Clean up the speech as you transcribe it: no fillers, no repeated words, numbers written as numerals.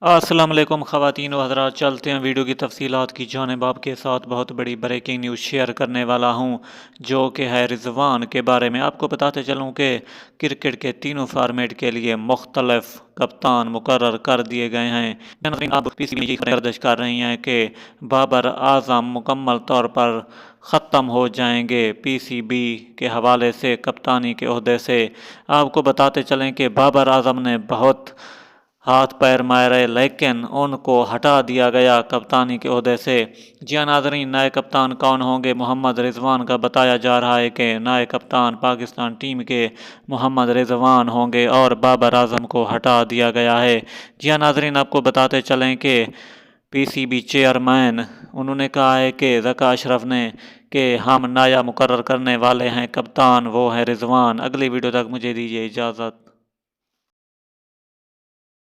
السلام علیکم خواتین و حضرات، چلتے ہیں ویڈیو کی تفصیلات کی جانب۔ آپ کے ساتھ بہت بڑی بریکنگ نیوز شیئر کرنے والا ہوں جو کہ ہے رضوان کے بارے میں۔ آپ کو بتاتے چلوں کہ کرکٹ کے تینوں فارمیٹ کے لیے مختلف کپتان مقرر کر دیے گئے ہیں۔ اب پی سی بی گردش کر رہی ہیں کہ بابر اعظم مکمل طور پر ختم ہو جائیں گے پی سی بی کے حوالے سے کپتانی کے عہدے سے۔ آپ کو بتاتے چلیں کہ بابر اعظم نے بہت ہاتھ پیر مارے لیکن ان کو ہٹا دیا گیا کپتانی کے عہدے سے۔ جی ہاں ناظرین، نئے کپتان کون ہوں گے؟ محمد رضوان کا بتایا جا رہا ہے کہ نئے کپتان پاکستان ٹیم کے محمد رضوان ہوں گے اور بابر اعظم کو ہٹا دیا گیا ہے۔ جی ہاں ناظرین، آپ کو بتاتے چلیں کہ پی سی بی چیئرمین انہوں نے کہا ہے کہ ذکا اشرف نے کہ ہم نیا مقرر کرنے والے ہیں کپتان، وہ ہے رضوان۔ اگلی ویڈیو تک مجھے دیجیے اجازت۔